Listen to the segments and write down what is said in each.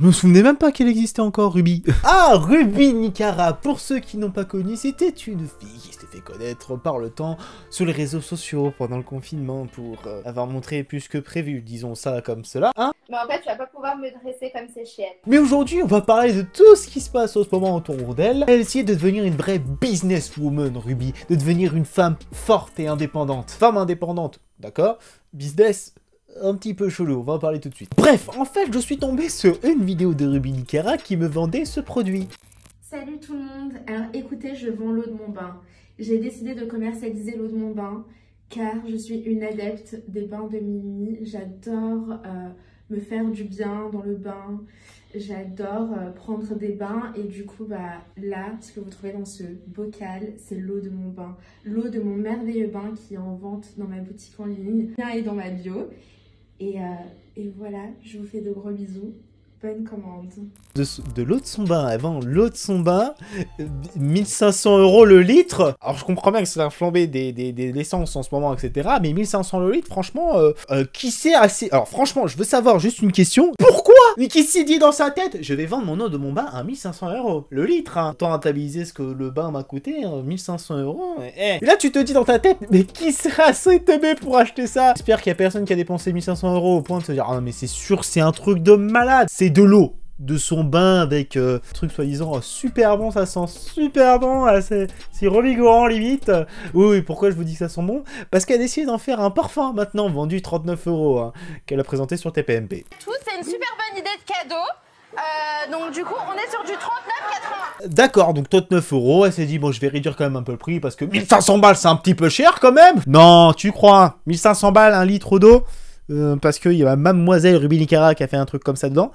Je me souvenais même pas qu'elle existait encore, Ruby. Ah, Ruby Nicara, pour ceux qui n'ont pas connu, c'était une fille qui s'était fait connaître par le temps sur les réseaux sociaux pendant le confinement pour avoir montré plus que prévu, disons ça comme cela, hein. Mais en fait, tu vas pas pouvoir me dresser comme ces chiennes. Mais aujourd'hui, on va parler de tout ce qui se passe en ce moment autour d'elle. Elle essaie de devenir une vraie businesswoman, Ruby, de devenir une femme forte et indépendante. Femme indépendante, d'accord? Business, un petit peu chelou, on va en parler tout de suite. Bref, en fait, je suis tombé sur une vidéo de Ruby Nicara qui me vendait ce produit. Salut tout le monde. Alors écoutez, je vends l'eau de mon bain. J'ai décidé de commercialiser l'eau de mon bain car je suis une adepte des bains de minuit. J'adore me faire du bien dans le bain. J'adore prendre des bains et du coup, là, ce que vous trouvez dans ce bocal, c'est l'eau de mon bain. L'eau de mon merveilleux bain qui est en vente dans ma boutique en ligne. Le lien est dans ma bio. Et voilà, je vous fais de gros bisous. Bonne commande. De l'eau de son bain, elle vend l'eau de son bain, 1500 € le litre. Alors je comprends bien que c'est la flambée des l'essence en ce moment, etc. Mais 1500 € le litre, franchement, qui sait assez... Alors franchement, je veux savoir juste une question. Pourquoi? Mais qui s'est dit dans sa tête, je vais vendre mon eau de mon bain à 1500 € le litre, hein. Tant rentabiliser ce que le bain m'a coûté, hein, 1500 €. Et là tu te dis dans ta tête, mais qui sera assez teubé pour acheter ça? J'espère qu'il y a personne qui a dépensé 1500 € au point de se dire, ah non mais c'est sûr, c'est un truc de malade. C'est de l'eau de son bain avec truc soi-disant super bon, ça sent super bon, c'est revigorant limite. Oui, pourquoi je vous dis que ça sent bon? Parce qu'elle a décidé d'en faire un parfum maintenant, vendu 39 €, hein, qu'elle a présenté sur TPMP. C'est une super bonne idée de cadeau. Donc du coup, on est sur du 39,80. D'accord, donc 39 €, elle s'est dit, bon, je vais réduire quand même un peu le prix, parce que 1500 balles, c'est un petit peu cher quand même. Non, tu crois? 1500 balles, un litre d'eau, parce qu'il y a mademoiselle Ruby Nicara qui a fait un truc comme ça dedans.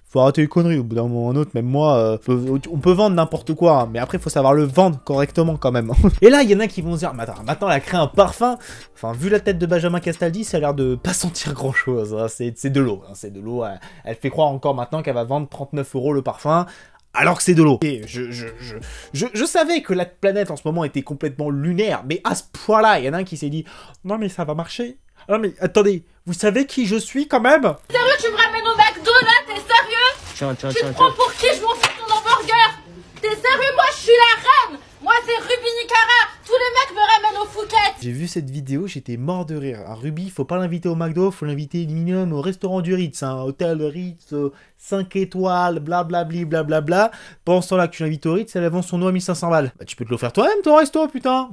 Faut arrêter les conneries, au bout d'un moment ou un autre, même moi, on peut vendre n'importe quoi, hein, mais après, il faut savoir le vendre correctement quand même. Et là, il y en a qui vont se dire, mais attends, maintenant, elle a créé un parfum. Enfin, vu la tête de Benjamin Castaldi, ça a l'air de pas sentir grand-chose. Hein. C'est de l'eau, hein, c'est de l'eau. Elle fait croire encore maintenant qu'elle va vendre 39 € le parfum, alors que c'est de l'eau. Et je savais que la planète, en ce moment, était complètement lunaire, mais à ce point-là, il y en a un qui s'est dit, non, mais ça va marcher. Non, mais attendez, vous savez qui je suis quand même? Sérieux, tu me ramènes au McDo là? T'es sérieux? Tu te prends pour qui? Je m'en fous de ton hamburger. T'es sérieux? Moi je suis la reine. Moi c'est Ruby Nicara. Tous les mecs me ramènent au Phuket. J'ai vu cette vidéo, j'étais mort de rire. Un Ruby, faut pas l'inviter au McDo, faut l'inviter minimum au restaurant du Ritz. Un hôtel Ritz, 5 étoiles, blablabli, blablabla. Pendant ce temps-là que tu l'invites au Ritz, elle vend son eau à 1500 balles. Bah tu peux te l'offrir toi-même ton resto, putain.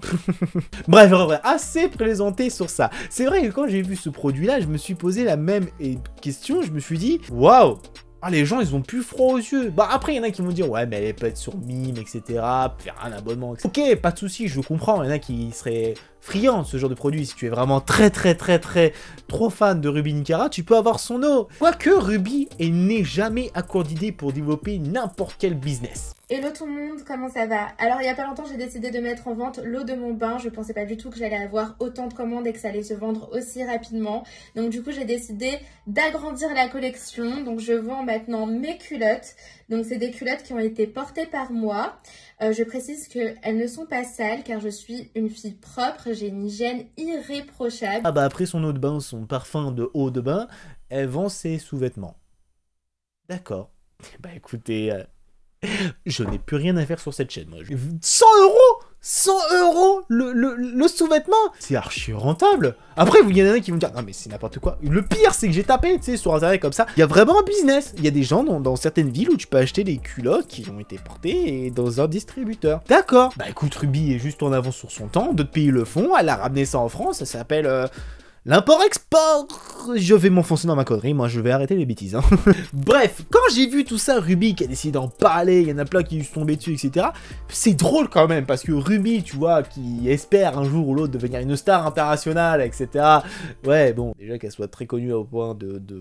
Bref, assez présenté sur ça. C'est vrai que quand j'ai vu ce produit-là, je me suis posé la même question. Je me suis dit, waouh! Ah, les gens, ils ont plus froid aux yeux. Bah, après, il y en a qui vont dire, ouais, mais elle peut être sur Mime, etc. Faire un abonnement, etc. Ok, pas de souci, je comprends. Il y en a qui seraient friands de ce genre de produit. Si tu es vraiment trop fan de Ruby Nicara, tu peux avoir son eau. Quoique Ruby n'est jamais à court d'idées pour développer n'importe quel business. Hello tout le monde, comment ça va? Alors il y a pas longtemps j'ai décidé de mettre en vente l'eau de mon bain. Je pensais pas du tout que j'allais avoir autant de commandes et que ça allait se vendre aussi rapidement. Donc du coup j'ai décidé d'agrandir la collection. Donc je vends maintenant mes culottes. Donc c'est des culottes qui ont été portées par moi. Je précise qu'elles ne sont pas sales car je suis une fille propre. J'ai une hygiène irréprochable. Ah bah après son eau de bain, son parfum de eau de bain, elle vend ses sous-vêtements. D'accord. Bah écoutez... je n'ai plus rien à faire sur cette chaîne, moi. 100 €! 100 € le sous-vêtement! C'est archi rentable! Après, il y en a qui vont me dire, non mais c'est n'importe quoi. Le pire, c'est que j'ai tapé, tu sais, sur internet comme ça. Il y a vraiment un business. Il y a des gens dans certaines villes où tu peux acheter des culottes qui ont été portées dans un distributeur. D'accord! Bah écoute, Ruby est juste en avance sur son temps. D'autres pays le font. Elle a ramené ça en France. Ça s'appelle... l'import-export. Je vais m'enfoncer dans ma connerie, moi je vais arrêter les bêtises. Hein. Bref, quand j'ai vu tout ça, Ruby qui a décidé d'en parler, il y en a plein qui sont tombés dessus, etc. C'est drôle quand même, parce que Ruby, tu vois, qui espère un jour ou l'autre devenir une star internationale, etc. Ouais, bon, déjà qu'elle soit très connue au point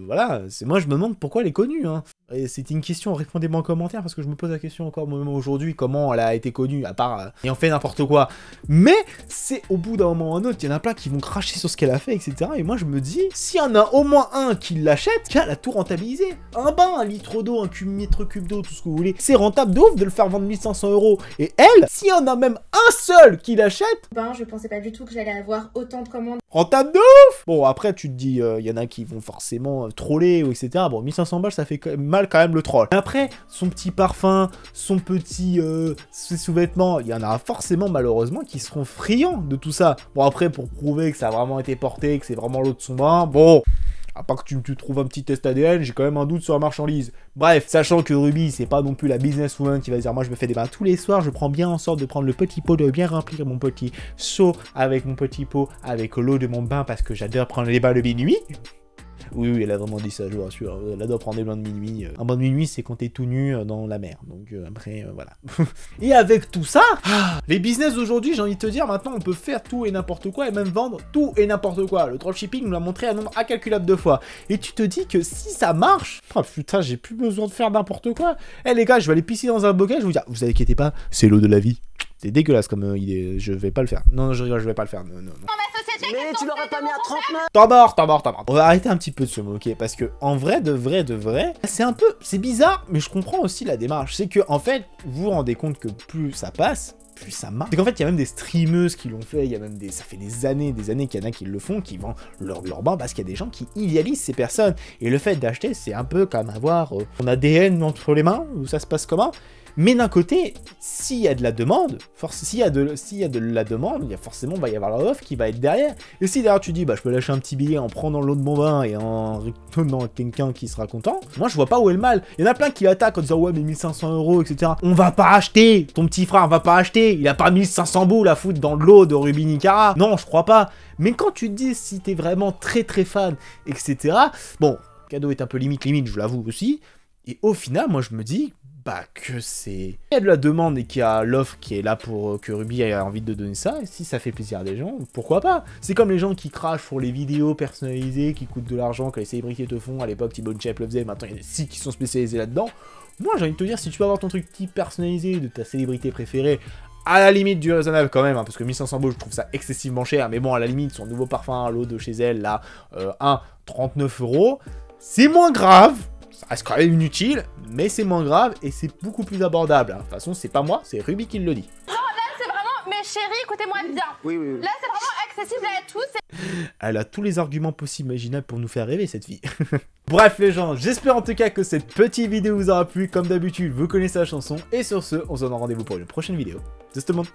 voilà, moi je me demande pourquoi elle est connue, hein. C'était une question, répondez-moi en commentaire, parce que je me pose la question encore moi-même aujourd'hui, comment elle a été connue, à part ayant fait n'importe quoi. Mais c'est au bout d'un moment ou un autre, il y en a plein qui vont cracher sur ce qu'elle a fait, etc. etc. Et moi je me dis, s'il y en a au moins un qui l'achète, tiens, elle a tout rentabilisé. Un bain, un litre d'eau, un mètre cube d'eau, tout ce que vous voulez, c'est rentable de ouf de le faire vendre 1500 €. Et elle, s'il y en a même un seul qui l'achète, Ben, je pensais pas du tout que j'allais avoir autant de commandes. rentable de ouf. Bon, après tu te dis, il y en a qui vont forcément troller, ou etc. Bon, 1500 balles, ça fait mal quand même le troll. Après, son petit parfum, son petit ses sous-vêtements, il y en a forcément malheureusement qui seront friands de tout ça. Bon, après, pour prouver que ça a vraiment été porté, que c'est vraiment l'eau de son bain, bon... À part que tu trouves un petit test ADN, j'ai quand même un doute sur la marchandise. Bref, sachant que Ruby, c'est pas non plus la businesswoman qui va dire, moi je me fais des bains tous les soirs, je prends bien en sorte de prendre le petit pot, de bien remplir mon petit seau avec mon petit pot, avec l'eau de mon bain, parce que j'adore prendre les bains de minuit. Oui, elle a vraiment dit ça, je vous rassure. Elle adore prendre des bains de minuit. Un bain de minuit, c'est quand t'es tout nu dans la mer. Donc après, voilà. Et avec tout ça, les business d'aujourd'hui, j'ai envie de te dire, maintenant, on peut faire tout et n'importe quoi et même vendre tout et n'importe quoi. Le dropshipping nous l'a montré un nombre incalculable de fois. Et tu te dis que si ça marche, oh putain, j'ai plus besoin de faire n'importe quoi. Eh les gars, je vais aller pisser dans un bocal, je vous dis, vous inquiétez pas, c'est l'eau de la vie. C'est dégueulasse comme idée, je vais pas le faire. Non, je rigole, je vais pas le faire. Non. Mais tu l'aurais pas mis à 39. T'en mort. On va arrêter un petit peu de se moquer parce que en vrai, de vrai, c'est bizarre, mais je comprends aussi la démarche. C'est que en fait, vous vous rendez compte que plus ça passe, plus ça marche. C'est qu'en fait, il y a même des streameuses qui l'ont fait, il y a même ça fait des années qu'il y en a qui le font, qui vendent leur bain parce qu'il y a des gens qui idéalisent ces personnes. Et le fait d'acheter, c'est un peu comme avoir son ADN entre les mains, où ça se passe comment. Mais d'un côté, s'il y a de la demande, s'il y a de la demande, il y a forcément va y avoir l'offre qui va être derrière. Et si derrière tu dis, bah je peux lâcher un petit billet en prenant l'eau de mon bain et en retournant quelqu'un qui sera content, moi je vois pas où est le mal. Il y en a plein qui attaquent en disant ouais mais 1500 €, etc. On va pas acheter, ton petit frère va pas acheter, il a pas 1500 boules à foutre dans de l'eau de Ruby Nicara. Non, je crois pas. Mais quand tu te dis si t'es vraiment très fan, etc. Bon, le cadeau est un peu limite, je l'avoue aussi. Et au final, moi je me dis, que c'est... Il y a de la demande et qu'il y a l'offre qui est là pour que Ruby ait envie de donner ça, et si ça fait plaisir à des gens, pourquoi pas? C'est comme les gens qui crachent pour les vidéos personnalisées, qui coûtent de l'argent, que les célébrités te font, à l'époque T-Bone Chef le faisait, maintenant il y a des sites qui sont spécialisés là-dedans. Moi j'ai envie de te dire, si tu veux avoir ton truc type personnalisé de ta célébrité préférée, à la limite du raisonnable quand même, hein, parce que 1500 € je trouve ça excessivement cher, mais bon à la limite son nouveau parfum à l'eau de chez elle, là, 39 €, c'est moins grave. Ça reste quand même inutile, mais c'est moins grave et c'est beaucoup plus abordable. De toute façon, c'est pas moi, c'est Ruby qui le dit. Non, là, c'est vraiment... Mais chérie, écoutez-moi bien. Oui. Là, c'est vraiment accessible à tous. Elle a tous les arguments possibles, imaginables pour nous faire rêver, cette fille. Bref, les gens, j'espère en tout cas que cette petite vidéo vous aura plu. Comme d'habitude, vous connaissez la chanson. Et sur ce, on se donne rendez-vous pour une prochaine vidéo. C'est tout le monde.